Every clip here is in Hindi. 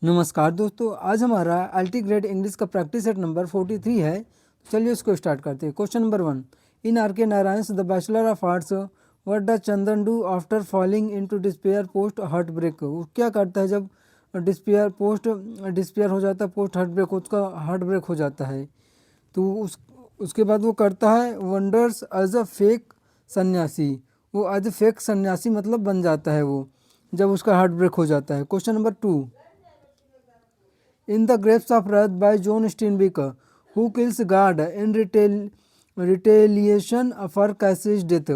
नमस्कार दोस्तों, आज हमारा एलटी ग्रेड इंग्लिश का प्रैक्टिस सेट नंबर 43 है। चलिए उसको स्टार्ट करते हैं। Question number 1, in R K Narayan the bachelor of arts what does Chandan do after falling into despair post heartbreak. वो क्या करता है जब डिस्पेयर हो जाता है, पोस्ट हार्ट ब्रेक, उसका हार्ट ब्रेक हो जाता है। तो उसके बाद वो करता है वंडर्स एज अ फेक सन्यासी। वो एज अ फेक सन्यासी मतलब बन जाता है वो जब उसका हार्ट ब्रेक हो जाता है। Question number 2, in the Grapes of Wrath by John Steinbeck, who kills God in retaliation for Cassie's death।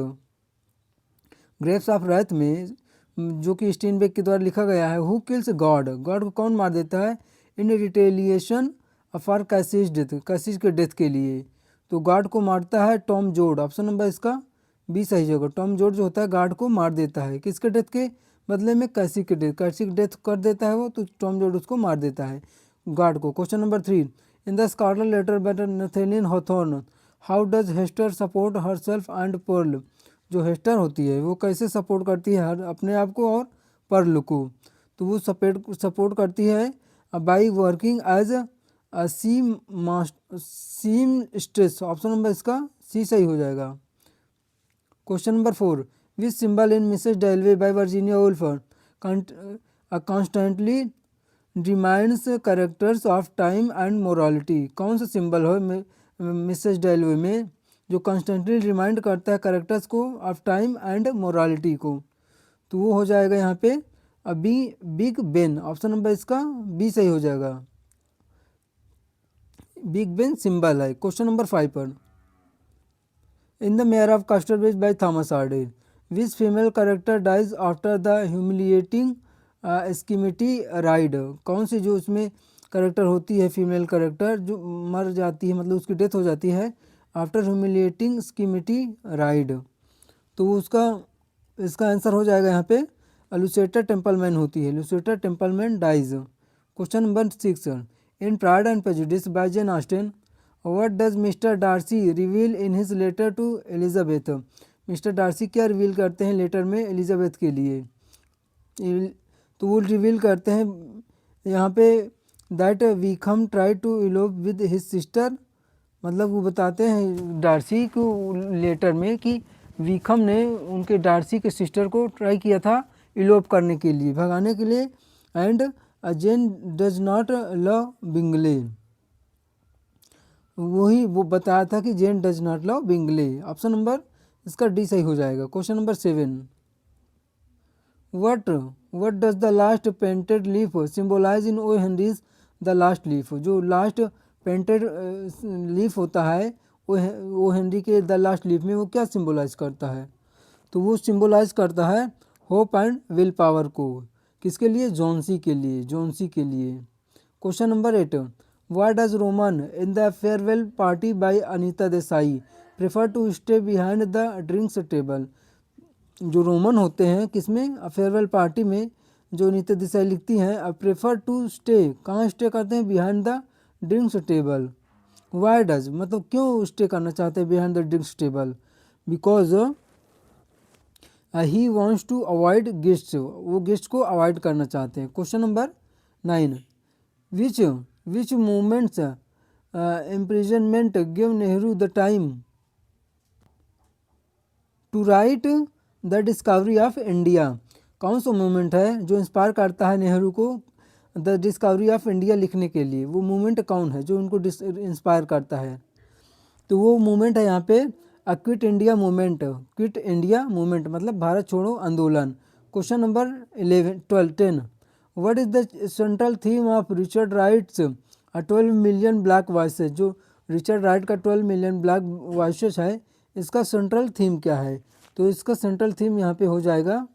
Grapes of wrath में जो कि स्टीनबेक के द्वारा लिखा गया है, हु किल्स गॉड, गॉड को कौन मार देता है, इन रिटेलिएशन फॉर कैसीज डेथ, कैसीज के डेथ के लिए। तो गॉड को मारता है टॉम जोड। ऑप्शन नंबर इसका बी सही होगा। टॉम जोड जो होता है गॉड को मार देता है, किसके डेथ के बदले में, कैसी के डेथ, कैसी की डेथ कर देता है वो, तो टॉम जोड उसको मार देता है गॉड को। Question number 3, in the scarlet letter by Nathaniel Hawthorne how does Hester support herself and Pearl. जो हेस्टर होती है वो कैसे सपोर्ट करती है हर अपने आप को और पर्ल को। तो वो सपोर्ट करती है by working as a seamstress. Option number इसका सी सही हो जाएगा। Question number 4, which symbol in Mrs Dalloway by Virginia Woolf constantly reminds characters of time and morality. कौन सा सिंबल हो मिसेस डेलवे में जो कॉन्स्टेंटली रिमाइंड करता है कैरेक्टर्स को ऑफ टाइम एंड मोरालिटी को। तो वो हो जाएगा यहाँ पे अभी बिग बेन। ऑप्शन नंबर इसका बी सही हो जाएगा, बिग बेन सिंबल है। क्वेश्चन नंबर 5 पर, in the Mayor of Casterbridge by Thomas Hardy which female character dies after the humiliating skimmity ride. कौन सी जो उसमें कैरेक्टर होती है, फीमेल कैरेक्टर जो मर जाती है, मतलब उसकी डेथ हो जाती है आफ्टर ह्यूमिलिएटिंग स्कीमिटी राइड। तो इसका आंसर हो जाएगा यहाँ पे लुसेटा टेम्पलमैन होती है, Lucetta Templeman dies. Question number 6, in Pride and Prejudice by Jane Austen what does Mr Darcy reveal in his letter to Elizabeth. Mr Darcy क्या रिवील करते हैं लेटर में एलिजाबेथ के लिए। तो वो रिवील करते हैं यहाँ पे that Wickham try to elope with his sister. मतलब वो बताते हैं डार्सी को लेटर में कि वीकम ने उनके डार्सी के सिस्टर को ट्राई किया था इलोप करने के लिए, भगाने के लिए। And Jane does not love Bingley, वही वो बताया था कि Jane does not love Bingley. Option number इसका डी सही हो जाएगा। Question number 7, what does the last painted leaf symbolise in O Henry's The Last Leaf. जो लास्ट पेंटेड लीफ होता है ओ हेनरी के द लास्ट लीफ में वो क्या सिंबलाइज करता है। तो वो सिंबलाइज करता है होप एंड विल पावर को। किसके लिए, जॉन्सी के लिए, जॉन्सी के लिए। Question number 8, why does Roman in the farewell party by Anita Desai prefer to stay behind the drinks table. जो रोमन होते हैं किसमें, फेयरवेल पार्टी में, जो अनीता देसाई लिखती हैं प्रेफर टू स्टे, कहाँ स्टे करते हैं, behind the drinks table. Why does मतलब क्यों स्टे करना चाहते हैं behind the drinks table, because he wants to avoid guest, वो गेस्ट को अवॉइड करना चाहते हैं। Question number 9, which movements imprisonment give Nehru the time to write the discovery of India. कौन सा मूवमेंट है जो इंस्पायर करता है नेहरू को द डिस्कवरी ऑफ इंडिया लिखने के लिए। वो मूवमेंट कौन है जो उनको इंस्पायर करता है। तो वो मूवमेंट है यहाँ पे quit India movement, quit India movement मतलब भारत छोड़ो आंदोलन। Question number 10, what is the central theme of Richard rights 12 million black voices. जो रिचर्ड राइट का 12 मिलियन ब्लैक वॉइसेस है, इसका सेंट्रल थीम क्या है। तो इसका सेंट्रल थीम यहाँ पे हो जाएगा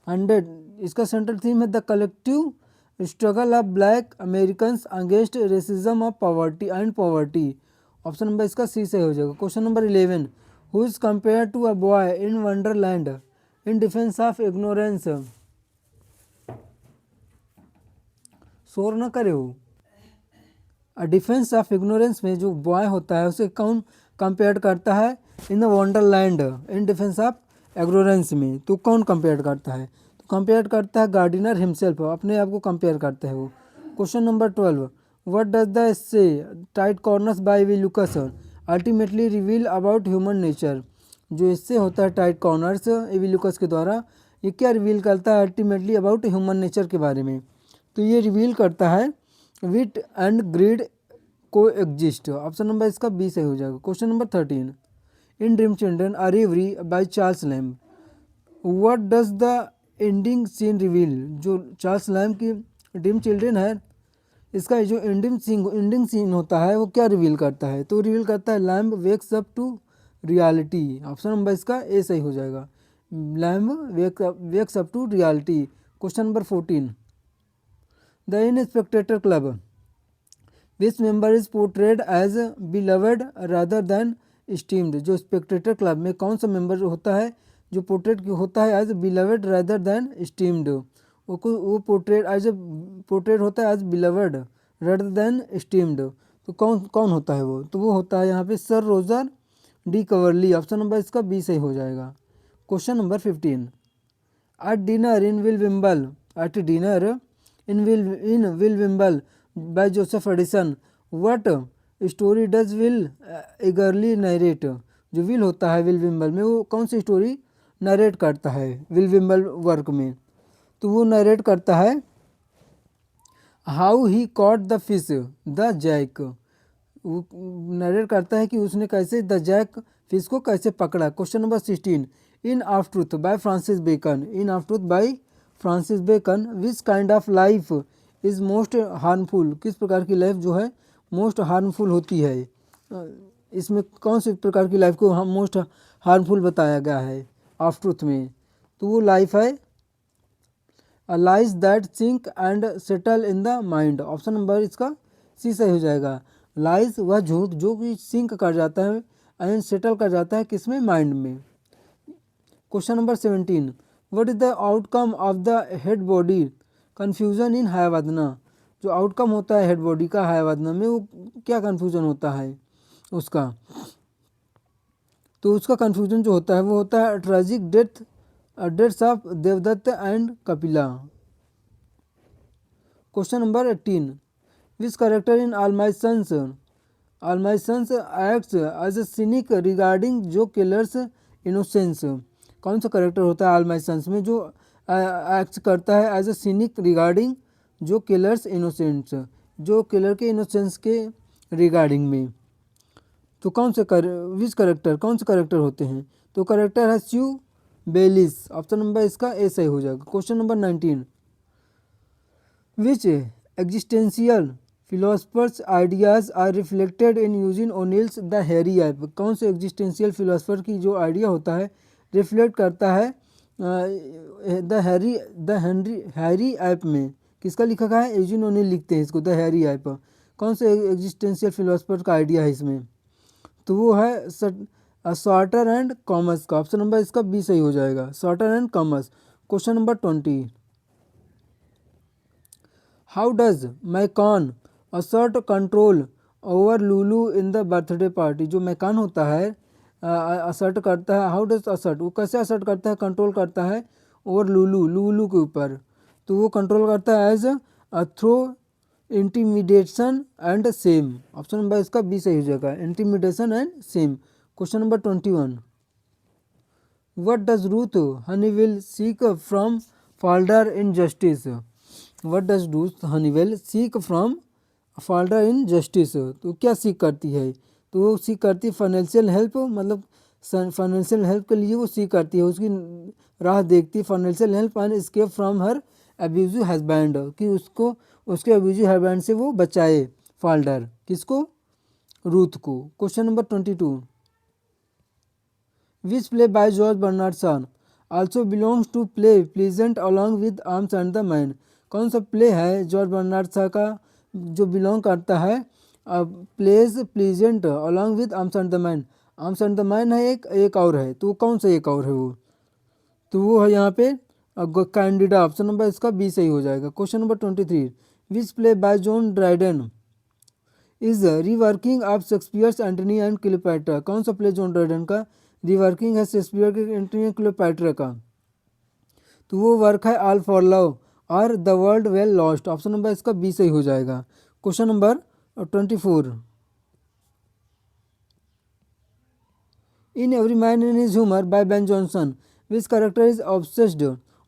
100। इसका सेंट्रल थीम है the collective struggle of black Americans against racism of poverty and poverty. Option number इसका सी से हो जाएगा। Question number 11, who is compare to a boy in wonderland in defence of ignorance. शोर न करे हो। डिफेंस ऑफ इग्नोरेंस में जो बॉय होता है उसे कौन कंपेयर करता है in the Wonderland in defence of ignorance में, तो कौन कंपेयर करता है। कंपेयर करता है गार्डिनर हिमसेल्फ, अपने आप को कंपेयर करता है वो। Question number 12, what does the से Tight Corners by V Lucas ultimately reveal about human nature. जो इससे होता है टाइट कॉर्नर्स विलुकस के द्वारा, ये क्या रिवील करता है अल्टीमेटली अबाउट ह्यूमन नेचर के बारे में। तो ये रिवील करता है wit and greed coexist. Option number इसका बी सही हो जाएगा। Question number 13, in Dream Children A Reverie by Charles Lamb, what does the ending scene reveal. जो चार्ल्स लैम्ब की ड्रीम चिल्ड्रन है, इसका जो एंडिंग सीन होता है वो क्या रिवील करता है। तो रिवील करता है Lamb wakes up to reality. Option number इसका ए सही हो जाएगा। Lamb wakes up to reality. Question number 14, the in spectator club which member is portrayed as beloved rather than esteemed. जो स्पेक्टेटर क्लब में कौन सा मेंबर होता है जो पोर्ट्रेट होता है as beloved rather than esteemed. वो पोर्ट्रेट होता है as beloved rather than esteemed. तो कौन कौन होता है वो, तो वो होता है यहाँ पे Sir Roger de Coverley. Option number इसका बी सही हो जाएगा। Question number 15, at dinner in Will Wimble, at dinner in Will Wimble by Joseph Addison, what story does Will eagerly narrate. जो विल होता है विल विम्बल में, वो कौन सी स्टोरी नरेट करता है विल विम्बल वर्क में। तो वो नरेट करता है how he caught the fish the jack. वो नरेट करता है कि उसने कैसे द जैक फिश को कैसे पकड़ा। Question number 16, in of truth by Francis Bacon, in of truth by Francis Bacon, which kind of life is most harmful. किस प्रकार की लाइफ जो है मोस्ट हार्मफुल होती है। इसमें कौन सी प्रकार की लाइफ को हम मोस्ट हार्मफुल बताया गया है ऑफ ट्रूथ में। तो वो लाइफ है lies that sink and settle in the mind. Option number इसका सी सही हो जाएगा। लाइज वह झूठ जो कि सिंक कर जाता है एंड सेटल कर जाता है किसमें, माइंड में। Question number 17, what is the outcome of the head body confusion in Hayavadana. जो आउटकम होता है हेड बॉडी का हायावादना में, वो क्या कन्फ्यूजन होता है उसका। तो उसका कन्फ्यूजन जो होता है वो होता है tragic deaths of Devdatta and Kapila. Question number 18, which character in all my sons acts as a cynic regarding Joe Keller's innocence. कौन सा करेक्टर होता है ऑल माई सन्स में जो एक्ट करता है as a cynic regarding Joe Keller's innocence, जो किलर के इनोसेंस के रिगार्डिंग में। तो कौन से विच करेक्टर कौन से करेक्टर होते हैं। तो करेक्टर है स्यू बेलिस। ऑप्शन नंबर इसका ए सही हो जाएगा। Question number 19, which existential philosophers ideas are reflected in Eugene O'Neill's The Hairy Ape. कौन से एग्जिस्टेंशियल फिलोसफर की जो आइडिया होता है रिफ्लेक्ट करता है द हैरी ऐप में। किसका लिखा गया है, यूजिन ओनिल लिखते हैं इसको द हैरी ऐप। कौन से एग्जिस्टेंशियल फिलोसफर का आइडिया है इसमें। तो वो है सॉर्टर एंड कॉमर्स का। ऑप्शन नंबर इसका बी सही हो जाएगा, sorter and commerce. Question number 20, how does MECON assert control over Lulu in the birthday party. जो मैकॉन होता है असर्ट करता है, हाउ डज असर्ट, वो कैसे असर्ट करता है, कंट्रोल करता है ओवर लूलू के ऊपर। तो वो कंट्रोल करता है as through intimidation and shame. Option number इसका बी सही हो जाएगा, intimidation and shame. Question number 21, what does Ruth Honeywill seek from Falder in justice. What does Ruth Honeywill seek from Falder in justice. तो क्या सीख करती है, तो वो सीख करती है फाइनेंशियल हेल्प, मतलब फाइनेंशियल हेल्प के लिए वो सीख करती है, उसकी राह देखती है financial help and escape from her abusive husband, कि उसको उसके अब्यूजिव हस्बैंड से वो बचाए फाल्डर, किसको, रूथ को। Question number 22, which play by George Bernard Shaw also belongs to play pleasant along with arms and the man. कौन सा प्ले है जॉर्ज बर्नार्ड शॉ का जो बिलोंग करता है plays pleasant along with arms and the man. Arms and the man है एक और है, तो कौन सा एक और है वो, तो वो है यहाँ पे कैंडिडा। ऑप्शन नंबर इसका बी सही हो जाएगा। Question number 23, which play by John Dryden is reworking of Shakespeare's Antony and Cleopatra. कौन सा प्ले जॉन ड्राइडन का रीवर्किंग है शेक्सपियर के एंटनी एंड क्लियोपैट्रा का। तो वो वर्क है ऑल फॉर लव और the world well lost. Option number इसका बी सही हो जाएगा। Question number 24, in every man in his humour by Ben Jonson which character is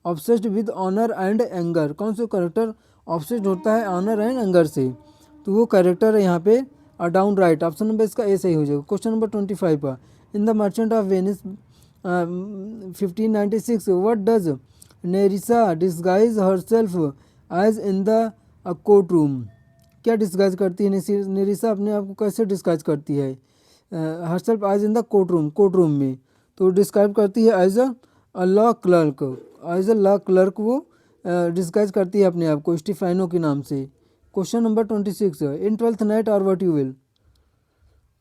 obsessed with honour and anger. कौन सा करेक्टर ऑब्सेस्ड होता है ऑनर एंड एंगर से? तो वो करेक्टर है यहाँ पे डाउन राइट। ऑप्शन नंबर इसका ए सही हो जाएगा। Question number 25, in the merchant of Venice 1596 what does Nerissa disguise herself as in the court room. क्या डिस्गाइज करती है नेरिसा अपने आप को कैसे डिस्गाइज करती है herself as in the court room में? तो डिस्क्राइब करती है as a law clerk. As a law clerk वो डिस्गाइज करती है अपने आप को स्टीफानो के नाम से। Question number 26, in Twelfth Night or What You Will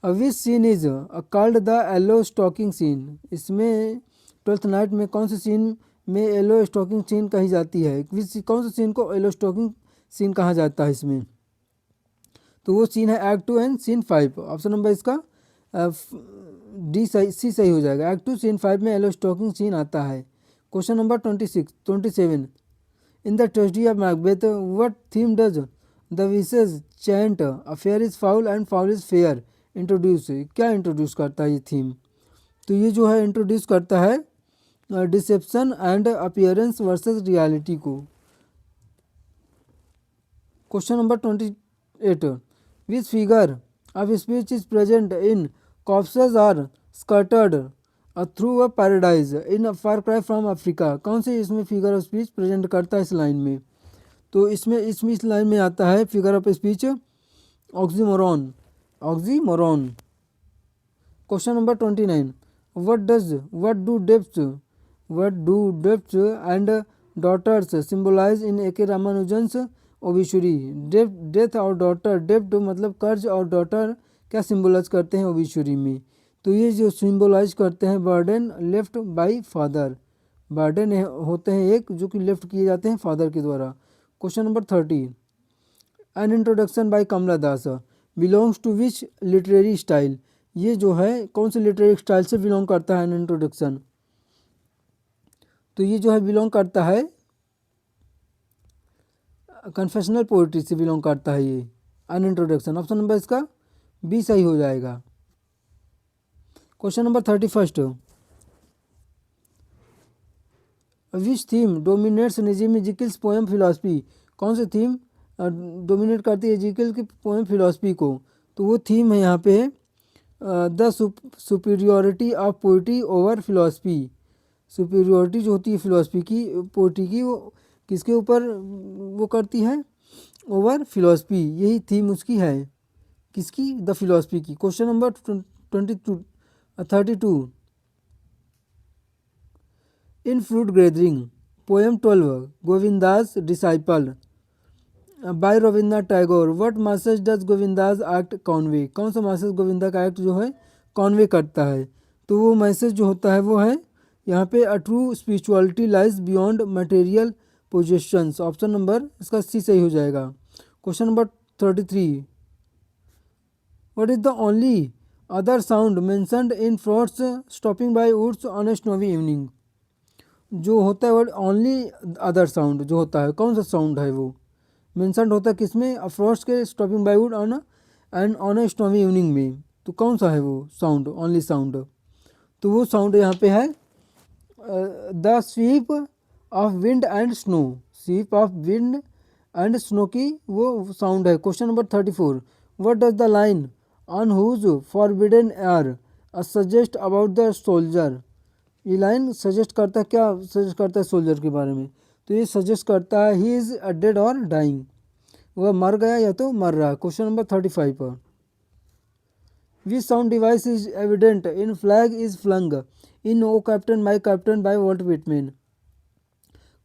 which scene is called the yellow stocking scene. इसमें ट्वेल्थ नाइट में कौन से सीन में येलो स्टॉकिंग सीन कही जाती है? कौन से सीन को येलो स्टॉकिंग सीन कहा जाता है इसमें? तो वो सीन है act 2 and scene 5। Option number इसका डी सही सी सही हो जाएगा। एक्ट 2 सीन 5 में येलो स्टॉकिंग सीन आता है। Question number 27, in the tragedy of Macbeth what theme does the witches chant fair is foul and foul is fair introduce. क्या इंट्रोड्यूस करता है ये थीम? तो ये जो है इंट्रोड्यूस करता है deception and appearance versus reality को। Question number 28, which figure of speech is present in corpses are scattered through a paradise in Far Cry from Africa. कौन से इसमें फिगर ऑफ स्पीच प्रेजेंट करता है इस लाइन में? तो इसमें इस लाइन में आता है figure of speech oxymoron. Question number 29, what do डेप्थ and daughters symbolise in A K. Ramanujan's obituary. Death और डॉटर, डेप्थ मतलब कर्ज और डॉटर क्या सिंबलाइज करते हैं ओबिचुरी में? तो ये जो सिंबलाइज करते हैं burden left by father. Burden होते हैं एक जो कि लेफ्ट किए जाते हैं फादर के द्वारा। Question number 30, an introduction by Kamala Das belongs to which literary style. ये जो है कौन से लिटरेरी स्टाइल से बिलोंग करता है एन इंट्रोडक्शन? तो ये जो है बिलोंग करता है कन्फेशनल पोइट्री से बिलोंग करता है ये एन इंट्रोडक्शन। ऑप्शन नंबर इसका बी सही हो जाएगा। Question number 31, which theme dominates Nissim Ezekiel's poem Philosophy. कौन सी थीम डोमिनेट करती है इजिकल की पोएम फिलॉसफी को? तो वो थीम है यहाँ पे the superiority of poetry over philosophy. Superiority जो होती है फिलॉसफी की पोइट्री की वो किसके ऊपर वो करती है? Over philosophy. यही थीम उसकी है किसकी? द फिलॉसफी की। Question number 32, in fruit gathering poem 12 Govinda's disciple by Rabindranath Tagore what message does Govinda's act convey. कौन सा मैसेज गोविंदा का एक्ट जो है कॉन्वे करता है? तो वो मैसेज जो होता है वो है यहाँ पे a true spirituality lies beyond material possessions. Option number इसका सी सही हो जाएगा। Question number 33, what is the only other sound mentioned in Frost's stopping by woods on a snowy evening. जो होता है वो ओनली अदर साउंड जो होता है कौन सा साउंड है वो मेंशनड होता है किसमें? फ्रॉड्स के stopping by would on and on a snowy evening में। तो कौन सा है वो साउंड? Only sound. तो वो साउंड यहाँ पे है the sweep of wind and snow. Sweep of wind and snow की वो साउंड है। Question number 34, what does the line on whose forbidden air suggest about the soldier. ये लाइन सजेस्ट करता है क्या? सजेस्ट करता है सोल्जर के बारे में। तो ये सजेस्ट करता है ही इज डेड और डाइंग, वह मर गया या तो मर रहा है। क्वेश्चन नंबर 35 पर, which sound device is evident in flag is flung in O captain my captain by Walt Whitman.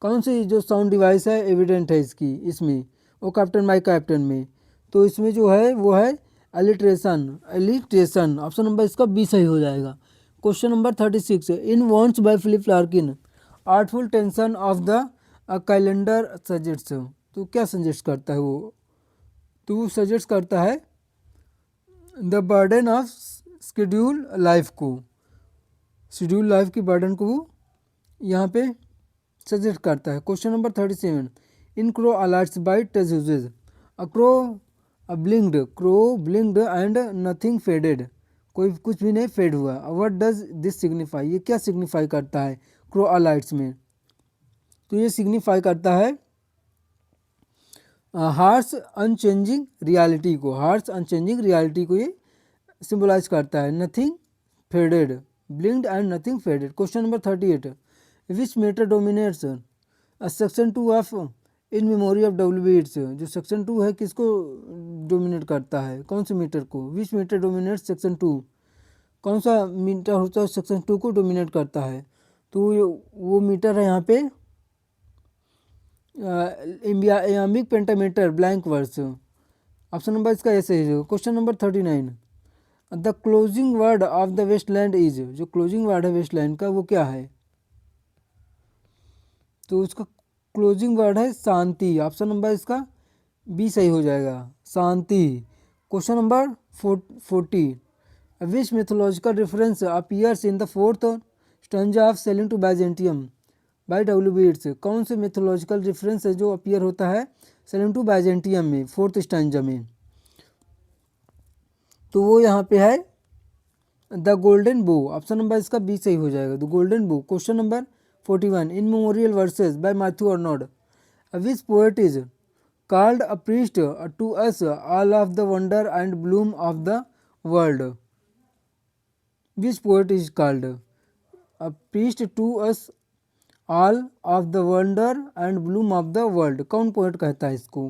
कौन सी जो साउंड डिवाइस है एविडेंट है इसकी इसमें ओ कैप्टन माई कैप्टन में? तो इसमें जो है वो है एलिट्रेशन। ऑप्शन नंबर इसका बी सही हो जाएगा। Question number 36, in Wants by Philip Larkin artful tension of the calendar suggests. तो क्या सजेस्ट करता है वो? तो वो सजेस्ट करता है the burden of schedule life की बर्डन को वो यहाँ पे सजेस्ट करता है। Question number 37, in crow alerts by Ted Hughes, a crow blinked and nothing faded, कोई कुछ भी नहीं फेड हुआ। व्हाट डज दिस सिग्निफाई, ये क्या सिग्निफाई करता है क्रो अलर्ट्स में? तो ये सिग्निफाई करता है हार्श अनचेंजिंग रियलिटी को, हार्श अनचेंजिंग रियलिटी को ये सिंबलाइज करता है। Nothing faded, blinked and nothing faded. Question number 38, which metre dominates section 2 of in memory of WBITS, जो सेक्शन 2 है किसको डोमिनेट करता है, कौन से मीटर को? विच मीटर डोमिनेट्स सेक्शन 2, कौन सा मीटर होता है सेक्शन 2 को डोमिनेट करता है? तो वो मीटर है यहाँ पे iambic pentameter blank verse. Option number इसका ऐसे है। Question number 39, the closing word of the Waste Land is, जो क्लोजिंग वर्ड है वेस्टलैंड का वो क्या है? तो उसका क्लोजिंग वर्ड है शांति। ऑप्शन नंबर इसका बी सही हो जाएगा, शांति। Question number 40, which mythological reference appears in the fourth stanza of sailing to Byzantium by WBITS, कौन से मिथोलॉजिकल रेफरेंस है जो अपीयर होता है सेलिंग टू बाइजेंटियम में फोर्थ स्टंजा में? तो वो यहाँ पे है द गोल्डन बो। ऑप्शन नंबर इसका बी सही हो जाएगा, द गोल्डन बो। Question number 41, in memorial versus bye Matthew Arnold, which poet is called a priest to us all of the wonder and bloom of the world, which poet is called a priest to us all of the wonder and bloom of the world, कौन पोएट कहता है इसको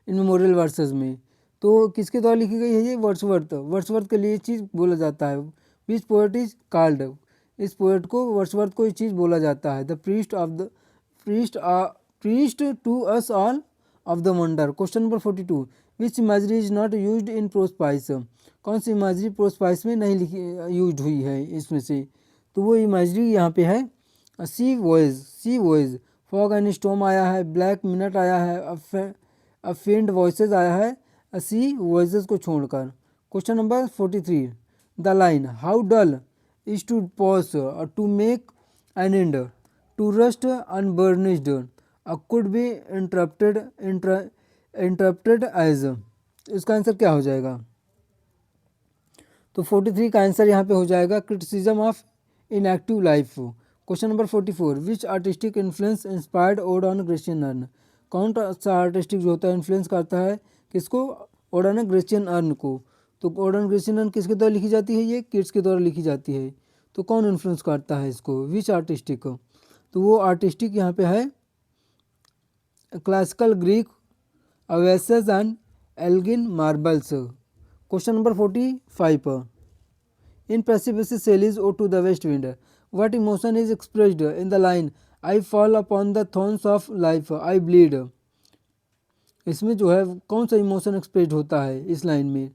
इन मेमोरियल वर्सेस में? तो किसके द्वारा लिखी गई है ये? वर्ड्सवर्थ, वर्ड्सवर्थ के लिए ये चीज़ बोला जाता है। विच पोएट इज कॉल्ड, इस पोएट को वर्ड्सवर्थ को ये चीज़ बोला जाता है, the priest to us all of the wonder. Question number 42, which imagery is not used in Prospice, कौन सी इमेजरी प्रोस्पाइस में नहीं लिखी यूज हुई है इसमें से? तो वो इमेजरी यहाँ पे है सी वॉइस, फॉग एंड स्टॉर्म आया है, ब्लैक मिनट आया है, फेंट वॉइसेस आया है सी वॉइसेस को छोड़कर। Question number 43, the line how dull is to pause to make an end to rust unburnished could be interpreted as, इसका आंसर क्या हो जाएगा? तो 43 का आंसर यहाँ पे हो जाएगा criticism of inactive life. Question number 44, which artistic influence inspired odd on Grecian earn, कौन सा आर्टिस्टिक जो होता है इन्फ्लुएंस करता है किसको? ओड ऑन ग्रेशियन अर्न को। तो ओड ऑन ग्रेशियन अर्न किसके द्वारा लिखी जाती है? ये किड्स के द्वारा लिखी जाती है। तो कौन इन्फ्लुएंस करता है इसको? Which artistic. तो वो आर्टिस्टिक यहाँ पे है classical Greek vases and Elgin Marbles. Question number 45, in Percy Bysshe Shelley's Ode to the West Wind, what emotion is expressed in the line I fall upon the thorns of life I bleed, इसमें जो है कौन सा इमोशन एक्सप्रेस्ड होता है इस लाइन में?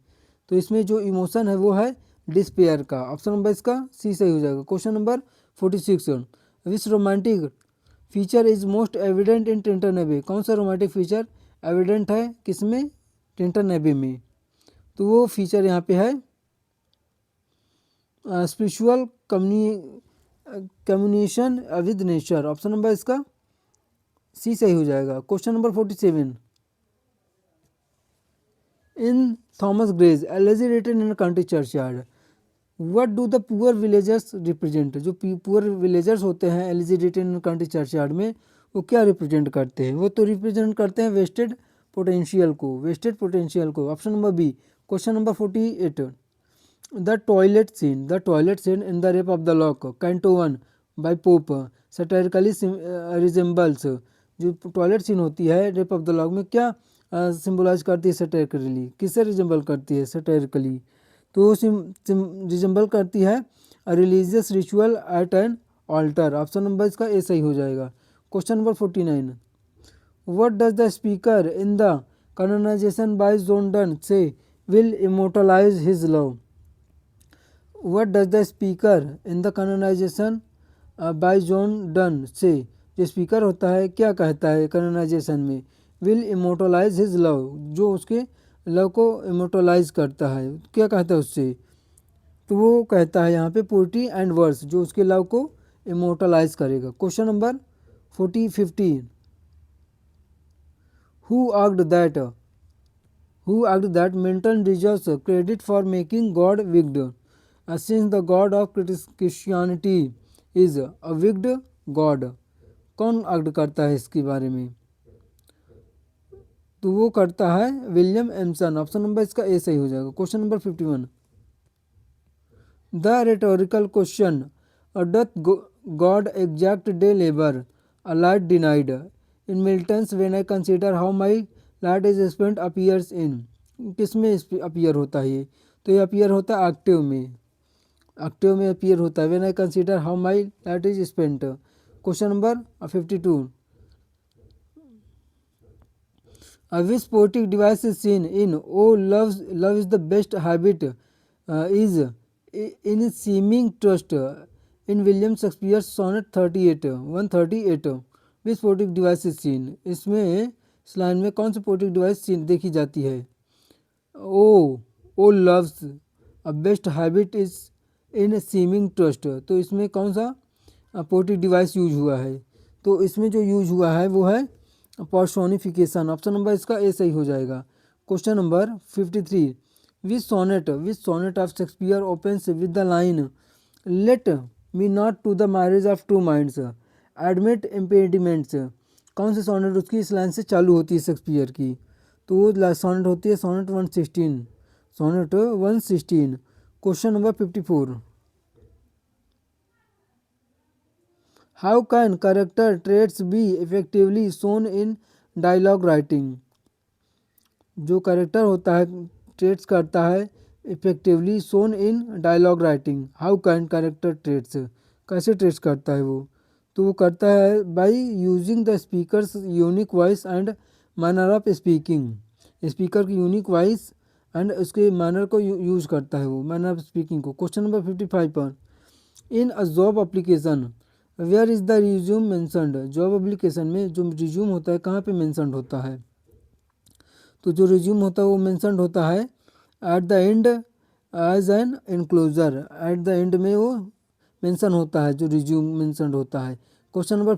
तो इसमें जो इमोशन है वो है डिस्पेयर का। ऑप्शन नंबर इसका सी सही हो जाएगा। Question number 46, which romantic feature is most evident in Tintern एबे, कौन सा रोमांटिक फीचर एविडेंट है किसमें? टिंटन एबे में। तो वो फीचर यहाँ पे है spiritual communication with nature. Option number इसका सी सही हो जाएगा। Question number 47, in Thomas Gray's elegy written in country churchyard, what do the poor villagers represent, जो पुअर विलेजर्स होते हैं elegy written in country churchyard में वो क्या रिप्रेजेंट करते हैं? वो तो रिप्रेजेंट करते हैं वेस्टेड पोटेंशियल को, वेस्टेड पोटेंशियल को। Option number B. Question number 48, the toilet scene in The Rape of the Lock Canto 1 by Pope satirically resembles, जो टॉयलेट सीन होती है रेप ऑफ द लॉक में क्या सिंबलाइज करती है सटायरिकली, किससे रिजेंबल करती है सटायरिकली? तो रिजेंबल करती है religious ritual at an altar. Option number इसका ए सही हो जाएगा। Question number 49, what does the speaker in The Canonization by John Donne say will immortalise his love, what does the speaker in The Canonization by John Donne say, जो स्पीकर होता है क्या कहता है कैनोनाइजेशन में? विल इमोर्टलाइज हिज लव, जो उसके लव को इमोर्टलाइज करता है, क्या कहता है उससे? तो वो कहता है यहाँ पे पोएट्री एंड वर्स, जो उसके लव को इमोर्टलाइज करेगा। Question number 50. Who argued that Milton deserves credit for making God wicked, since the God of Christianity is a wicked God? कौन आर्ग करता है इसके बारे में? तो वो करता है विलियम एमसन। ऑप्शन नंबर इसका ए सही हो जाएगा। Question number 51, the rhetorical question doth God exact day labour a light denied in Milton's when I consider how my light is spent appears इन, किस में अपीयर होता है ये? तो ये अपीयर होता है एक्टिव में, एक्टिव में अपीयर होता है when I consider how my light is spent. Question number 52, which poetic device is seen in "Oh, love is the best habit" is in seeming trust in William Shakespeare's sonnet 38 138? Which poetic device is seen? इसमें इस लाइन में कौन सी पोएटिक डिवाइस देखी जाती है? O love's a best habit is in seeming trust, तो इसमें कौन सा पोएटिक डिवाइस यूज हुआ है? तो इसमें जो यूज हुआ है वो है पर्सोनिफिकेशन। ऑप्शन नंबर इसका ए सही हो जाएगा। Question number 53, which sonnet of Shakespeare opens with the line let me not to the marriage of true minds admit impediments? कौन सी सोनेट उसकी इस लाइन से चालू होती है शेक्सपियर की? तो वो सोनेट होती है sonnet 116। Question number 54, how can character traits be effectively shown in dialogue writing? जो कैरेक्टर होता है ट्रेट्स करता है effectively shown in dialogue writing. How can character traits, कैसे ट्रेट्स करता है वो? तो वो करता है by using the speaker's unique voice and manner of speaking. Speaker की यूनिक वॉइस एंड उसके मैनर को यूज करता है वो, मैनर ऑफ स्पीकिंग को। क्वेश्चन नंबर 55 पर, in a job application where is the resume mentioned? Job application में जो रिज्यूम होता है कहाँ पे मैंसनड होता है? तो जो रिज्यूम होता है वो मैंसनड होता है at the end as an enclosure, at the end में वो मेंशन होता है जो रिज्यूम मेंशनड होता है। Question number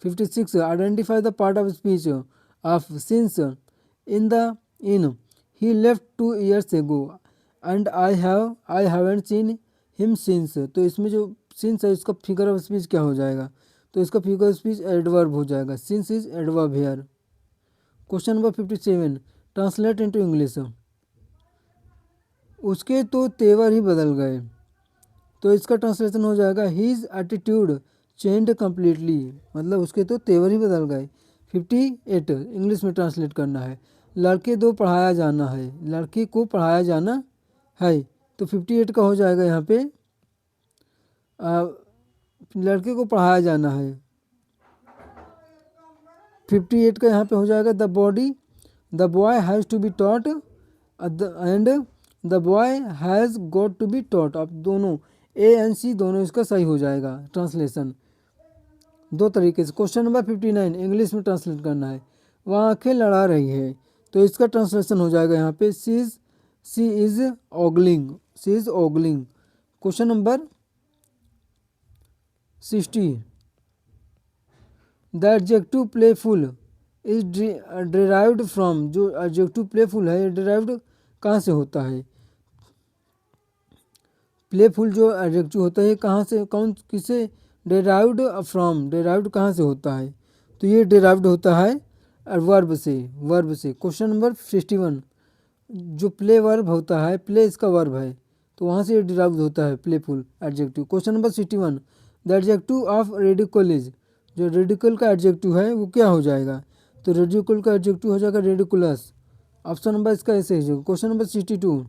56 identify the part of speech of since in he left 2 years एगो and I haven't seen him since. तो इसमें जो सिंस है इसका फिगर ऑफ स्पीच क्या हो जाएगा? तो इसका फिगर ऑफ स्पीच एडवर्ब हो जाएगा, since is adverb here. Question number 57 translate into English, उसके तो तेवर ही बदल गए। तो इसका ट्रांसलेशन हो जाएगा हीज एटीट्यूड चेंज्ड कम्प्लीटली, मतलब उसके तो तेवर ही बदल गए। 58 इंग्लिश में ट्रांसलेट करना है, लड़के को पढ़ाया जाना है। तो 58 का हो जाएगा यहाँ पे लड़के को पढ़ाया जाना है। 58 का यहाँ पे हो जाएगा the boy has to be taught and the boy has got to be taught. अब दोनों ए एंड सी दोनों इसका सही हो जाएगा ट्रांसलेशन दो तरीके से। क्वेश्चन नंबर 59 इंग्लिश में ट्रांसलेट करना है, वह आंखें लड़ा रही है। तो इसका ट्रांसलेशन हो जाएगा यहाँ पे C is ogling. Question number 60 the adjective playful is derived from, जो एडजेक्टिव प्लेफुल है ये डिराइव्ड कहाँ से होता है? प्लेफुल जो एडजेक्टिव होता है कहाँ से, किसे डिराइव्ड फ्रॉम, डिराइव्ड कहाँ से होता है? तो ये डिराइव्ड होता है वर्ब से। क्वेश्चन नंबर 61 जो प्ले वर्ब होता है, प्ले इसका वर्ब है तो वहाँ से डिराइव्ड होता है playful adjective. Question number 61 the adjective of ridiculous, जो रेडिकल का एडजेक्टिव है वो क्या हो जाएगा? तो रेडिकल का एडजेक्टिव हो जाएगा रेडिकुलस। ऑप्शन नंबर इसका ऐसे ही होगा। Question number 62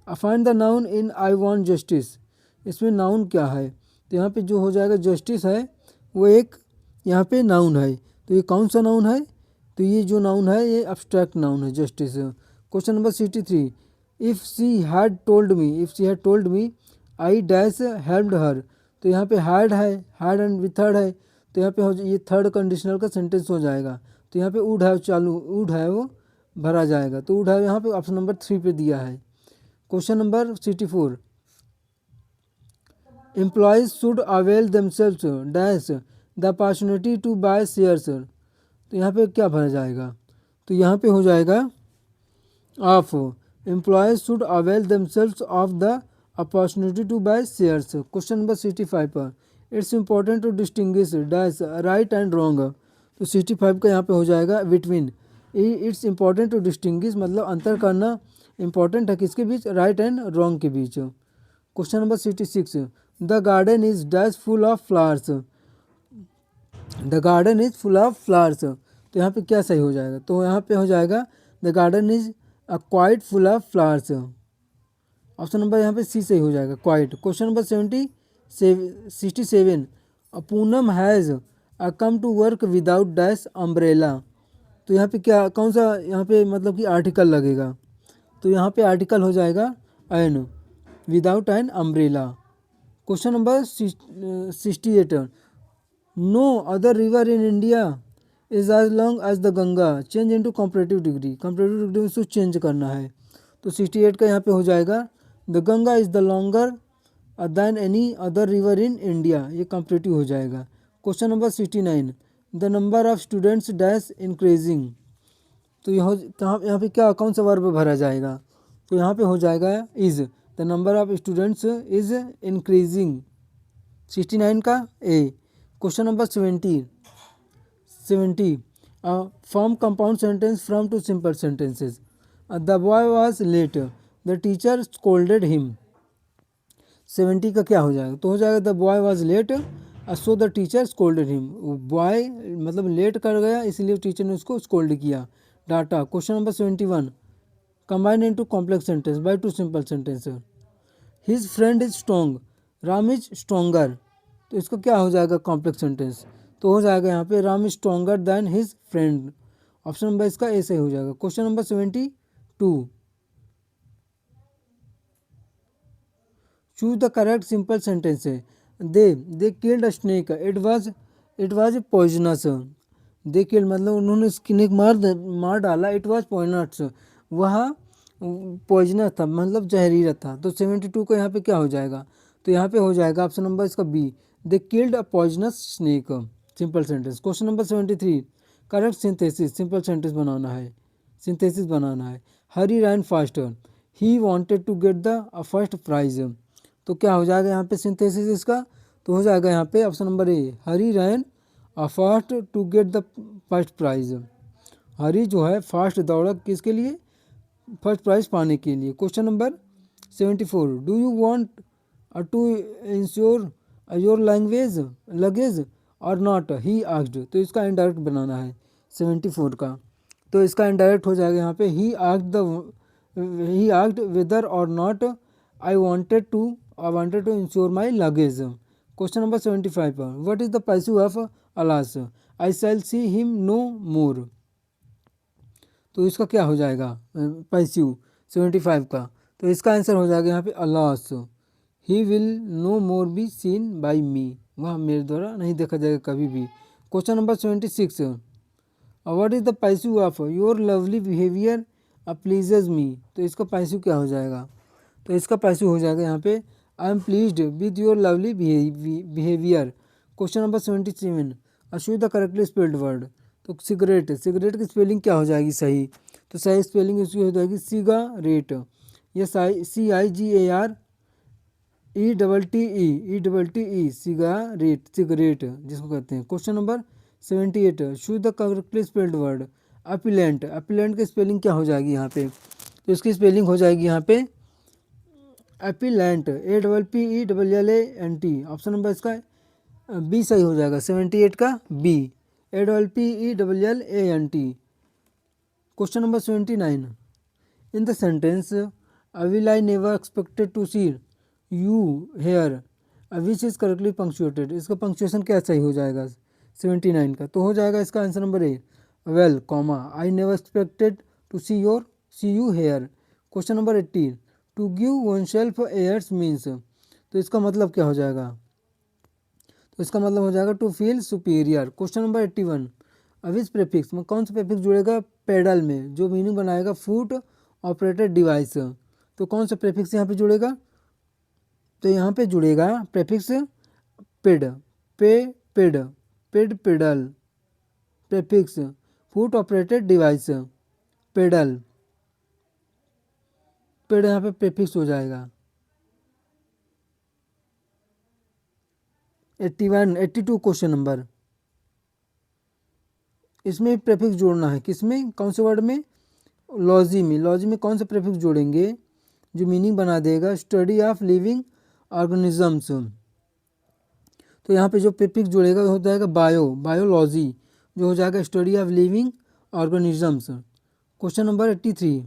find the noun in I want justice, इसमें नाउन क्या है? तो यहाँ पे जो हो जाएगा जस्टिस है वो एक यहाँ पे नाउन है। तो ये कौन सा नाउन है? तो ये जो नाउन है ये एब्स्ट्रैक्ट नाउन है justice. Question number 63 if she had told me I dash helped हर। तो यहाँ पे हैड है, हैड एंड विथ थर्ड है, तो यहाँ पे ये थर्ड कंडीशनल का सेंटेंस हो जाएगा। तो यहाँ पे वुड है वो भरा जाएगा। तो वुड है यहाँ पे ऑप्शन नंबर 3 पे दिया है। Question number 64 employees should avail themselves dash the opportunity to buy shares. तो यहाँ पे क्या भरा जाएगा, तो यहाँ पे हो जाएगा of employees should avail themselves of the opportunity to buy shares. Question number 65 पर it's important to distinguish dash right and wrong. तो 65 का यहाँ पे हो जाएगा between. It's important to distinguish मतलब अंतर करना इंपॉर्टेंट है किसके बीच, राइट एंड रॉन्ग के बीच। Question number 66 the garden is dash full of flowers. The garden is full of flowers. तो यहाँ पे क्या सही हो जाएगा, तो यहाँ पे हो जाएगा the garden is quite full of flowers. Option number यहाँ पे सी सही हो जाएगा, quite. Question number 67 Poonam has come to work without dash umbrella. तो यहाँ पे क्या कौन सा यहाँ पे मतलब कि आर्टिकल लगेगा, तो यहाँ पे आर्टिकल हो जाएगा an, without an umbrella. Question number 68 no other river in India is as long as the Ganga change into comparative degree. Comparative degree में उसको चेंज करना है, तो 68 का यहाँ पे हो जाएगा the Ganga is the longer than any other river in India, ये कंपैरेटिव हो जाएगा। Question number 69 the number of students dash increasing. तो यहाँ पे क्या कौन सा वर्ब भरा जाएगा, तो यहाँ पे हो जाएगा is the number of students is increasing, 69 का A. Question number 70 form compound sentence from two simple sentences. The boy was late the teacher scolded him. 70 का क्या हो जाएगा, तो हो जाएगा the boy was late so the teacher scolded him. Boy मतलब लेट कर गया इसलिए टीचर ने उसको स्कोल्ड किया। डाटा। Question number 71 combine into complex sentence by to simple sentence. His friend is strong Ram is stronger. तो इसको क्या हो जाएगा कॉम्प्लेक्स सेंटेंस, तो हो जाएगा यहाँ पे Ram is stronger than his friend. Option number इसका ए सही हो जाएगा। Question number 72 choose the correct simple sentence है। They killed a snake it was poisonous. They killed मतलब उन्होंने स्नेक मार डाला, इट वाज पॉइजनस वह पॉइजनस था मतलब जहरीला था। तो 72 को यहाँ पे क्या हो जाएगा, तो यहाँ पे हो जाएगा ऑप्शन नंबर इसका B they killed a poisonous snake, simple sentence. Question number 73 correct synthesis, simple sentence बनाना है, सिंथेसिस बनाना है। Hari ran faster he wanted to get the first prize. तो क्या हो जाएगा यहाँ पे सिंथेसिस इसका, तो हो जाएगा यहाँ पे option number A Hari ran fast to get the first prize. Hari जो है फास्ट दौड़ा किसके लिए, फर्स्ट प्राइज पाने के लिए। Question number 74 do you want to insure your language luggage or not he asked. तो इसका इनडायरेक्ट बनाना है 74 का, तो इसका इनडायरेक्ट हो जाएगा यहाँ पे he asked whether or not I wanted to insure my luggage. Question number 75 पर what is the passive of alas I shall see him no more. तो इसका क्या हो जाएगा पैसिव 75 का, तो इसका आंसर हो जाएगा यहाँ पे alas he will no more be seen by me, वह मेरे द्वारा नहीं देखा जाएगा कभी भी। Question number 76 what is the passive of your lovely behaviour pleases me. तो इसका पैसिव क्या हो जाएगा, तो इसका पैसिव हो जाएगा यहाँ पे I am pleased with your lovely behaviour. Question number 77 choose the correctly spelled word. तो सिगरेट की स्पेलिंग क्या हो जाएगी सही, तो सही स्पेलिंग इसकी हो जाएगी सिगारेट, ये CIGAR ETTE सिगरेट जिसको कहते हैं। Question number 78 choose the correctly spelled word appellate की स्पेलिंग क्या हो जाएगी यहाँ पे, तो इसकी स्पेलिंग हो जाएगी यहाँ पे अपीलेंट APPELLANT। ऑप्शन नंबर इसका बी सही हो जाएगा 78 का B APPELLANT। Question number 79 in the sentence well I never expected to see you here which is correctly punctuated. इसका पंक्चुएशन क्या सही हो जाएगा 79 का, तो हो जाएगा इसका answer number A well comma I never expected to see you here. Question number 80 to give oneself airs means. तो इसका मतलब क्या हो जाएगा, तो इसका मतलब हो जाएगा to feel superior. Question number 81 which prefix में कौन सा प्रेफिक्स जुड़ेगा पेडल में, जो मीनिंग बनाएगा फुट ऑपरेटेड डिवाइस। तो कौन सा प्रेफिक्स यहाँ पे जुड़ेगा, तो यहाँ पे जुड़ेगा प्रेफिक्स पेड, पे paid, paid pedal, prefix foot operated device, pedal, paid यहाँ पे प्रेफिक्स हो जाएगा। 81 82 क्वेश्चन नंबर, इसमें प्रेफिक्स जोड़ना है। किसमें, कौन से वर्ड में, लॉजी में। लॉजी में कौन सा प्रेफिक्स जोड़ेंगे जो मीनिंग बना देगा, स्टडी ऑफ लिविंग ऑर्गेनिजम्स। तो यहाँ पे जो प्रीफिक्स जुड़ेगा वो हो जाएगा बायो, बायोलॉजी, जो हो जाएगा study of living organisms. Question number 83,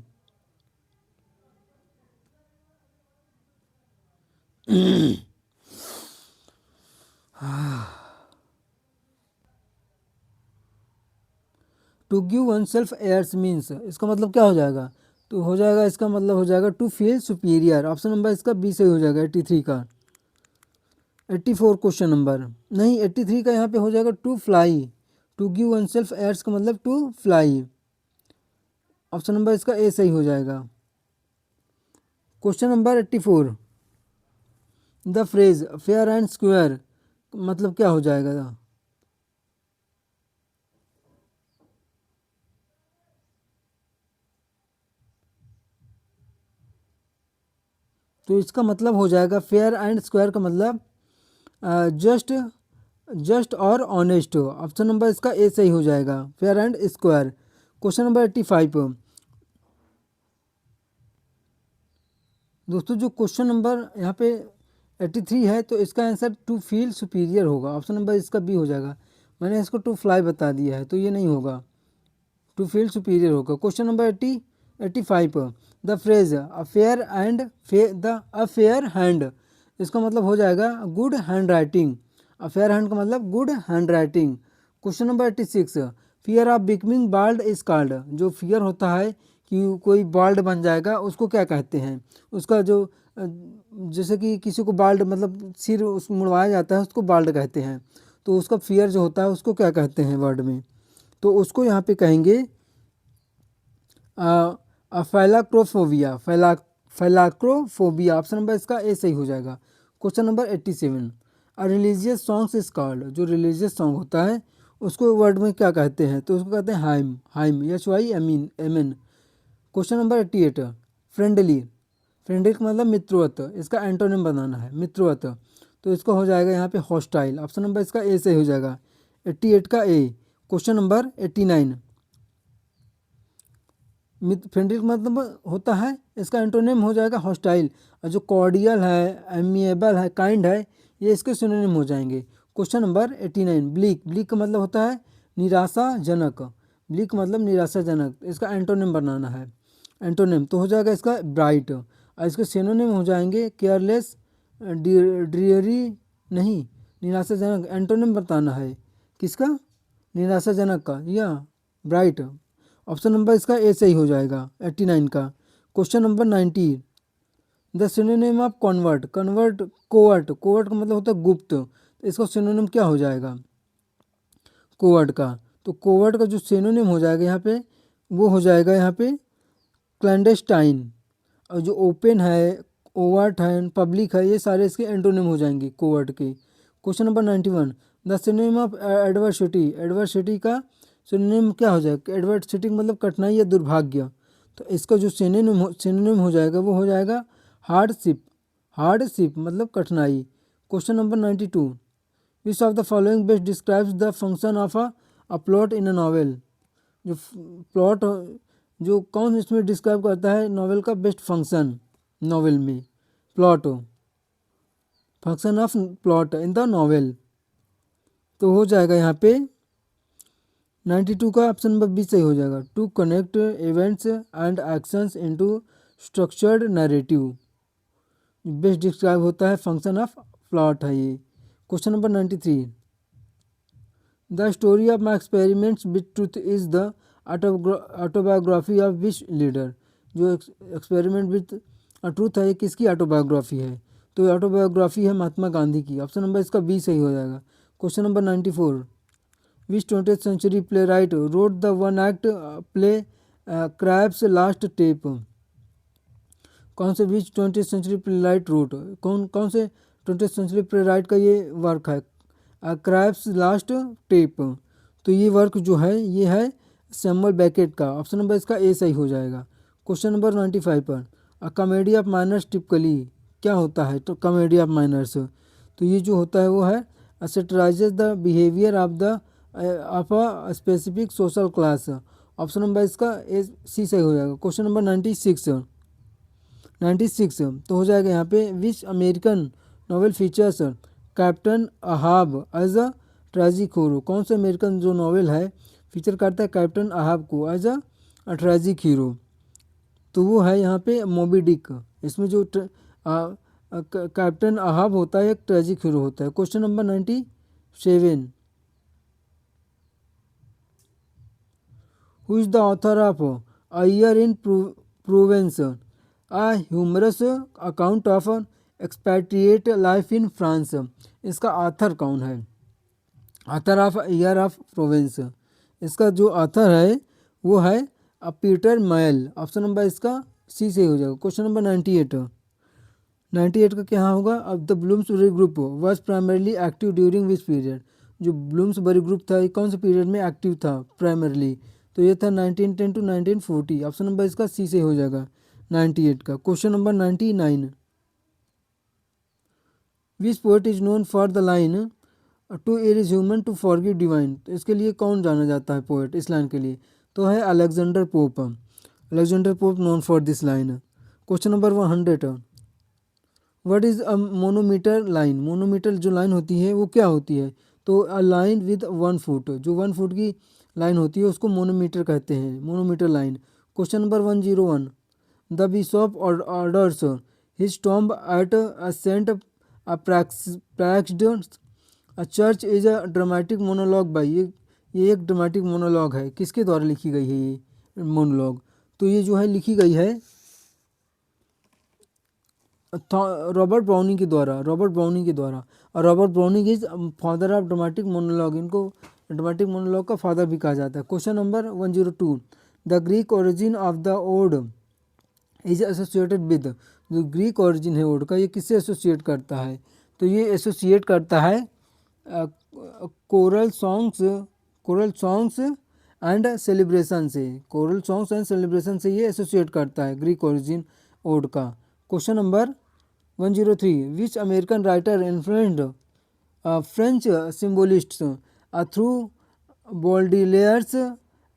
to give oneself airs means, इसका मतलब क्या हो जाएगा, तो हो जाएगा इसका मतलब हो जाएगा to feel superior. Option number इसका बी सही हो जाएगा 83 का। 84 क्वेश्चन नंबर, नहीं 83 का यहाँ पे हो जाएगा to fly, to give oneself airs का मतलब टू फ्लाई। ऑप्शन नंबर इसका ए सही हो जाएगा। Question number 84, the phrase fair and square मतलब क्या हो जाएगा, तो इसका मतलब हो जाएगा फेयर एंड स्क्वायर का मतलब जस्ट, जस्ट और ऑनेस्ट। ऑप्शन नंबर इसका ए सही हो जाएगा, fair and square. Question number 85, दोस्तों जो क्वेश्चन नंबर यहाँ पे 83 है तो इसका आंसर टू फील सुपीरियर होगा। ऑप्शन नंबर इसका बी हो जाएगा। मैंने इसको टू फ्लाई बता दिया है तो ये नहीं होगा, टू फील सुपीरियर होगा। Question number 85, the phrase affair and the affair hand, इसका मतलब हो जाएगा good hand writing. Affair hand का मतलब good hand writing. Question number 86, fear of becoming bald is called, जो फियर होता है कि कोई बाल्ड बन जाएगा उसको क्या कहते हैं, उसका जो जैसे कि किसी को बाल्ड मतलब सिर उस मुड़वाया जाता है उसको बाल्ड कहते हैं, तो उसका फियर जो होता है उसको क्या कहते हैं वर्ड में, तो उसको यहाँ पे कहेंगे फैलाक्रोफोबिया, फैलाक्रोफोबिया। ऑप्शन नंबर इसका ए सही हो जाएगा। Question number 87, a religious songs is called, जो रिलीजियस सॉन्ग होता है उसको वर्ड में क्या कहते हैं, तो उसको कहते हैं hymn, hymn HYMN। Question number 88, friendly, friendly का मतलब मित्रवत, इसका एंटोनिम बनाना है मित्रवत, तो इसका हो जाएगा यहाँ पे हॉस्टाइल। ऑप्शन नंबर इसका ए सही हो जाएगा 88 का ए। क्वेश्चन नंबर 89, फ्रेंडली मतलब होता है, इसका एंटोनिम हो जाएगा हॉस्टाइल, और जो कॉर्डियल है, एमिएबल है, काइंड है, ये इसके सिनोनिम हो जाएंगे। क्वेश्चन नंबर 89, ब्लीक, ब्लीक का मतलब होता है निराशाजनक, ब्लीक मतलब निराशाजनक, इसका एंटोनिम बनाना है। एंटोनिम तो हो जाएगा इसका ब्राइट, और इसके सिनोनिम हो जाएंगे केयरलेस, ड्रियरी, नहीं निराशाजनक, एंटोनिम बताना है किसका, निराशाजनक का, या ब्राइट। ऑप्शन नंबर इसका ए सही हो जाएगा 89 का। Question number 90, the synonym of convert, convert covert, covert का मतलब होता है गुप्त, तो इसका सिनोनिम क्या हो जाएगा कोवर्ट का, तो कोवर्ट का जो सिनोनिम हो जाएगा यहाँ पे वो हो जाएगा यहाँ पे क्लैंडेस्टाइन, और जो ओपन है, ओवर्ट है, पब्लिक है, ये सारे इसके एंटोनिम हो जाएंगे कोवर्ट के। Question number 91, the synonym of adversity, adversity का सिनोनिम क्या हो जाएगा, एडवर्सिटी मतलब कठिनाई या दुर्भाग्य, तो इसका जो सिनोनिम हो जाएगा वो हो जाएगा हार्डशिप, हार्डशिप मतलब कठिनाई। Question number 92, which of the following best describes the function of a plot in a novel, जो प्लॉट जो कौन इसमें डिस्क्राइब करता है नॉवेल का बेस्ट फंक्शन, नॉवेल में plot, function of plot in the novel, तो हो जाएगा यहाँ पे 92 का ऑप्शन नंबर बी सही हो जाएगा, to connect events and actions into structured narrative, best describe होता है फंक्शन ऑफ प्लॉट है ये। Question number 93, the story of my experiments with truth is the autobiography of which leader, जो एक्सपेरिमेंट विथ ट्रूथ है ये किसकी ऑटोबायोग्राफी है, तो ऑटोबायोग्राफी है महात्मा गांधी की। ऑप्शन नंबर इसका बी सही हो जाएगा। Question number 94, which 20th century playwright wrote the one act play Krapp's last tape, कौन से विच 20th सेंचुरी प्लेराइट रोट, कौन से 20th सेंचुरी प्लेराइट का ये वर्क है? Krapp's last tape. तो ये वर्क जो है ये है सैमुअल बेकेट का। ऑप्शन नंबर इसका ए सही हो जाएगा। क्वेश्चन नंबर 95 पर a comedy of manners typically क्या होता है? तो कॉमेडी ऑफ माइनर्स तो ये जो होता है वो है satirizes the behaviour of a specific social class. Option number इसका ए सी सही हो जाएगा। क्वेश्चन नंबर 96 तो हो जाएगा यहाँ पे which American novel features Captain Ahab as a tragic hero. कौन सा अमेरिकन जो नॉवेल है फीचर करता है कैप्टन अहाब को एज अ ट्रेजिक हीरो? तो वो है यहाँ पे मोबी डिक। इसमें जो कैप्टन अहाब होता है एक ट्रेजिक हीरो होता है। Question number 97 who is the author of a year in Provence a humorous account of expatriate life in France. इसका ऑथर कौन है? Author of year of Provence, इसका जो ऑथर है वो है पीटर मैल। ऑप्शन नंबर इसका सी से हो जाएगा। क्वेश्चन नंबर 98 का क्या होगा? अब the Bloomsbury group was primarily active during which period. जो ब्लूम्सबरी ग्रुप था ये कौन से पीरियड में एक्टिव था प्राइमरली? तो ये था 1910 टू 1940। ऑप्शन नंबर इसका सी से हो जाएगा 98 का। Question number 99 which poet is known for the line to err is human to forgive divine. तो इसके लिए कौन जाना जाता है पोएट इस लाइन के लिए? तो है Alexander pope. Alexander pope known for this line. Question number 100 what is a manometer line. Manometer जो लाइन होती है वो क्या होती है? तो अ लाइन विद 1 फुट, जो 1 फुट की लाइन होती है उसको मोनोमीटर कहते हैं, monometer line. Question number 101 the bishop orders his tomb at Saint Praxed a church is a dramatic monologue by. ये एक ड्रामेटिक मोनोलॉग है, किसके द्वारा लिखी गई है ये मोनोलॉग? तो ये जो है लिखी गई है रॉबर्ट ब्राउनिंग के द्वारा, रॉबर्ट ब्राउनिंग के द्वारा। और Robert Browning is father of dramatic monologue, इनको ड्रामेटिक मोनोलॉग का फादर भी कहा जाता है। Question number 102 the Greek origin of the ode is associated with. जो ग्रीक ओरिजिन है ओड का ये किससे एसोसिएट करता है? तो ये एसोसिएट करता है कोरल सॉन्ग्स एंड सेलिब्रेशन से। कोरल सॉन्ग्स एंड सेलिब्रेशन से ये एसोसिएट करता है ग्रीक ओरिजिन ओड का। Question number 103 which American writer influenced French symbolists through Baudelaire's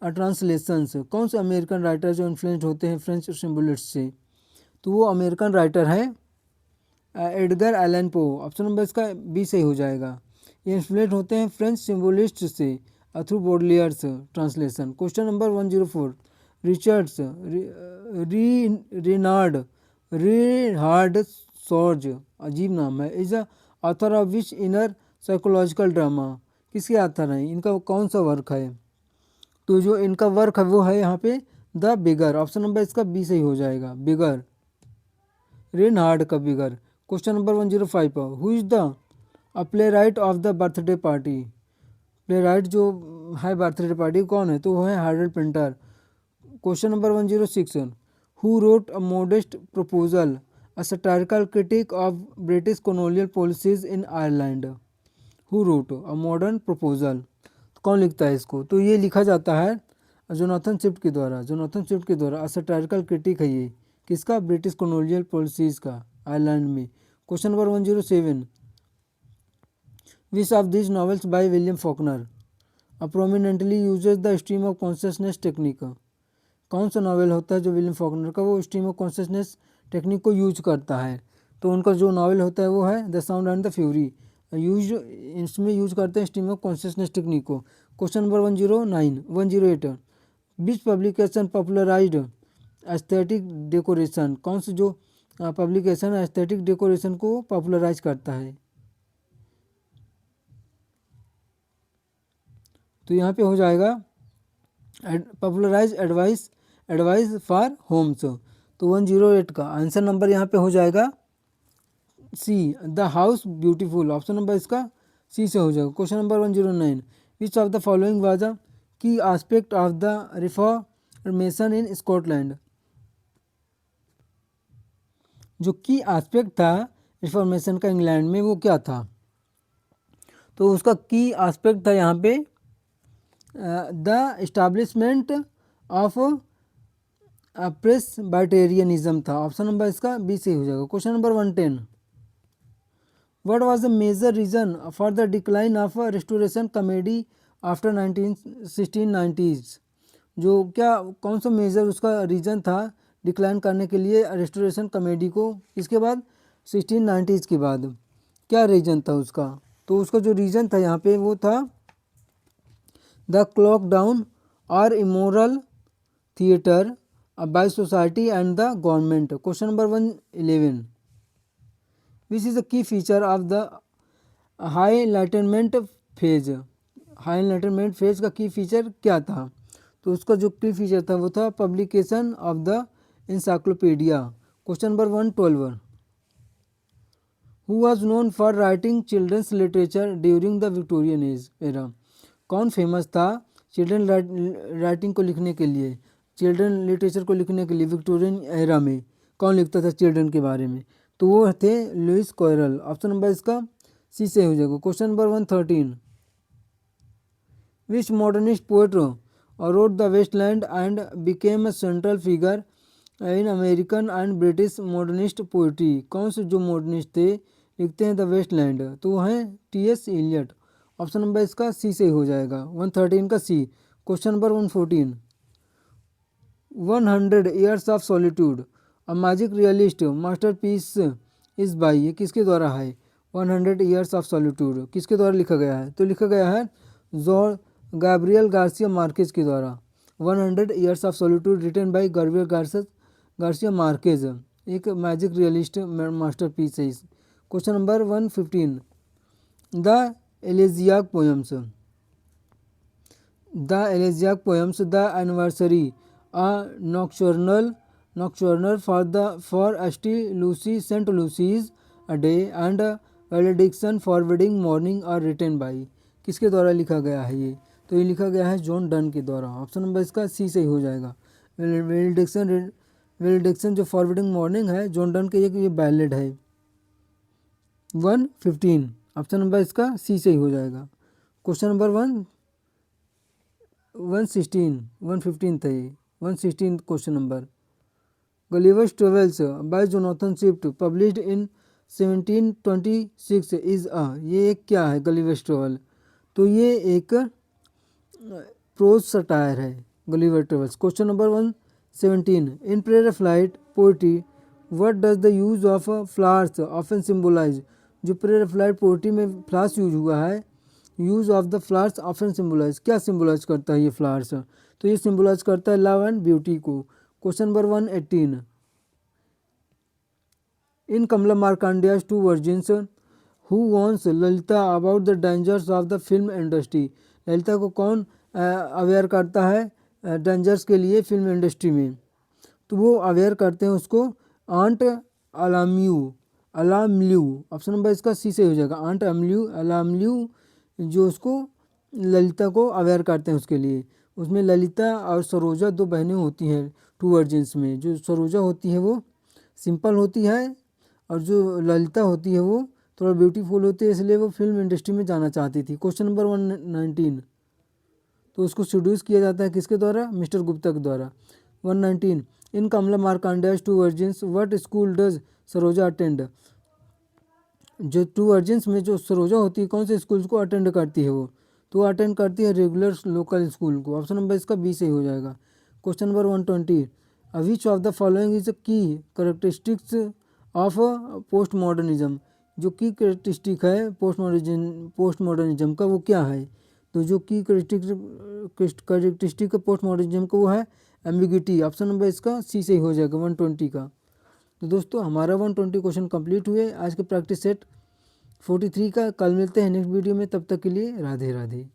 translations. कौन से अमेरिकन राइटर जो इन्फ्लुएंस्ड होते हैं फ्रेंच सिम्बोलिस्ट से? तो वो अमेरिकन राइटर है Edgar Allan Poe. Option number इसका बी सही हो जाएगा। ये इन्फ्लुएंस्ड होते हैं फ्रेंच सिम्बोलिस्ट से through Baudelaire's translation. Question number 104 Richards Reinhard Sorge, अजीब नाम है, is author of which inner psychological drama. किसके ऑथर हैं? इनका कौन सा वर्क है? तो जो इनका वर्क है वो है यहाँ पे द बिगर। ऑप्शन नंबर इसका बी सही हो जाएगा, बिगर, रेनहार्ड का beggar. Question number 105 who is the playwright of the birthday party. Playwright जो है बर्थडे पार्टी कौन है? तो वो है Harold Pinter. Question number 106 who wrote a modest proposal a satirical critique of British colonial policies in Ireland. Who wrote a modern proposal, कौन लिखता है इसको? तो ये लिखा जाता है जोनाथन स्विफ्ट के द्वारा। जोनाथन स्विफ्ट के द्वारा सटारिकल क्रिटिक है ये किसका? ब्रिटिश कॉलोनियल पॉलिसीज का आयरलैंड में। Question number 107 which of this novels by William Faulkner prominently uses the stream of consciousness technique. कौन सा नॉवेल होता है जो विलियम फॉकनर का वो स्ट्रीम ऑफ कॉन्शियसनेस टेक्निक को यूज करता है? तो उनका जो नॉवेल होता है वो है the sound and the fury. इसमें यूज करते हैं स्ट्रीम ऑफ कॉन्शियसनेस टेक्निक को। क्वेश्चन नंबर 108 विच पब्लिकेशन पॉपुलराइज्ड एस्थेटिक डेकोरेशन। कौन सी जो पब्लिकेशन एस्थेटिक डेकोरेशन को पॉपुलराइज करता है? तो यहाँ पे हो जाएगा पॉपुलराइज एडवाइस फॉर होम्स। तो 108 का आंसर नंबर यहाँ पे हो जाएगा C the house beautiful. Option number इसका सी से हो जाएगा। Question number 109 which of the following was a key aspect of the reformation in Scotland. जो की एस्पेक्ट था रिफॉर्मेशन का इंग्लैंड में वो क्या था, तो उसका की एस्पेक्ट था यहाँ पे द इस्टाब्लिशमेंट ऑफ प्रेसबाइटेरियनिज्म था। ऑप्शन नंबर इसका बी से हो जाएगा। Question number 110, what was the major reason for the decline of restoration comedy after 1690s, जो क्या कौन सा मेजर उसका रीज़न था डिक्लाइन करने के लिए रेस्टोरेशन कॉमेडी को, इसके बाद 1690s के बाद क्या रीज़न था उसका, तो उसका जो रीज़न था यहाँ पे वो था द क्लॉक डाउन और immoral theatre by society and the government. Question number 111, which is the key feature of the high enlightenment phase, high enlightenment phase का की फीचर क्या था, तो उसका जो की फीचर था वो था publication of the encyclopaedia. Question number 112, who was known for writing children's literature during the Victorian age era, कौन फेमस था चिल्ड्रन राइटिंग को लिखने के लिए, चिल्ड्रन लिटरेचर को लिखने के लिए विक्टोरियन एरा में कौन लिखता था चिल्ड्रन के बारे में, तो वो थे लुइस कोयरल। ऑप्शन नंबर इसका सी से हो जाएगा। Question number 113, which modernist poet wrote the waste land and became a central figure in American and British modernist poetry, कौन से जो मॉडर्निस्ट थे लिखते हैं द वेस्टलैंड, तो वो हैं टी.एस. इलियट। ऑप्शन नंबर इसका सी से हो जाएगा। 113 का C. Question number 114, 100 years of solitude a magic realist masterpiece is by, ये किसके द्वारा है, 100 ईयर्स ऑफ सॉलिट्यूड किसके द्वारा लिखा गया है, तो लिखा गया है जॉन गैब्रियल गार्सिया मार्केज के द्वारा। 100 years of solitude written by Gabriel Garcia Marquez, एक मैजिक रियलिस्ट मास्टरपीस है। Question number 115, the elegiac poems, the elegiac poems the anniversary a nocturnal for ST Lucy saint Lucy's a day and valediction forwarding morning are written by, किसके द्वारा लिखा गया है ये, तो ये लिखा गया है जॉन डन के द्वारा। ऑप्शन नंबर इसका सी से ही हो जाएगा। वेलेडिक्शन जो फॉरवर्डिंग मॉर्निंग है जॉन डन के ये बैलेड है। 115 ऑप्शन नंबर इसका सी से ही हो जाएगा। क्वेश्चन नंबर 115 था ये, 116 question number, Gulliver's travels by Jonathan Swift published in 1726 is a, ये एक क्या है गलिवर्स ट्रेवल, तो ये एक प्रोज सटायर है Gulliver travels. Question number 117, in prayer of light poetry what does the use of flowers often symbolise, जो प्रेयर ऑफ लाइट पोइट्री में फ्लावर्स यूज हुआ है, use of the flowers often symbolise, क्या सिम्बोलाइज करता है ये फ्लावर्स, तो ये सिम्बोलाइज करता है लव एंड ब्यूटी को। Question number 118, in Kamala Markandaya's two virgins who warns Lalita about the dangers of the film industry, Lalita को कौन अवेयर करता है डेंजर्स के लिए फिल्म इंडस्ट्री में, तो वो अवेयर करते हैं उसको आंट अलाम्यू। ऑप्शन नंबर इसका सी से हो जाएगा। आंट अलाम्यू जो उसको ललिता को अवेयर करते हैं उसके लिए, उसमें ललिता और सरोजा दो बहनें होती हैं टू वर्जिन्स में, जो सरोजा होती है वो सिंपल होती है और जो ललिता होती है वो थोड़ा ब्यूटीफुल होती है, इसलिए वो फिल्म इंडस्ट्री में जाना चाहती थी। क्वेश्चन नंबर 119, तो उसको सीड्यूस किया जाता है किसके द्वारा, मिस्टर गुप्ता के द्वारा। 119, in Kamala Markandaya's two virgins what school does Saroja attend, जो टू वर्जिन्स में जो सरोजा होती है कौन से स्कूल को अटेंड करती है वो, तो अटेंड करती है रेगुलर लोकल स्कूल को। ऑप्शन नंबर इसका बी से ही हो जाएगा। Question number 120, which of the following is की करेक्टरिस्टिक्स ऑफ पोस्ट मॉडर्निज्म, जो की करेक्टरिस्टिक है पोस्ट मॉडर्निज्म का वो क्या है, तो जो की करेक्टरिस्टिक पोस्ट मॉडर्निज्म का वो है एम्बिग्यूटी। ऑप्शन नंबर इसका सी से ही हो जाएगा 120 का। तो दोस्तों हमारा 120 क्वेश्चन कंप्लीट हुए आज के प्रैक्टिस सेट 43 का। कल मिलते हैं नेक्स्ट वीडियो में, तब तक के लिए राधे राधे।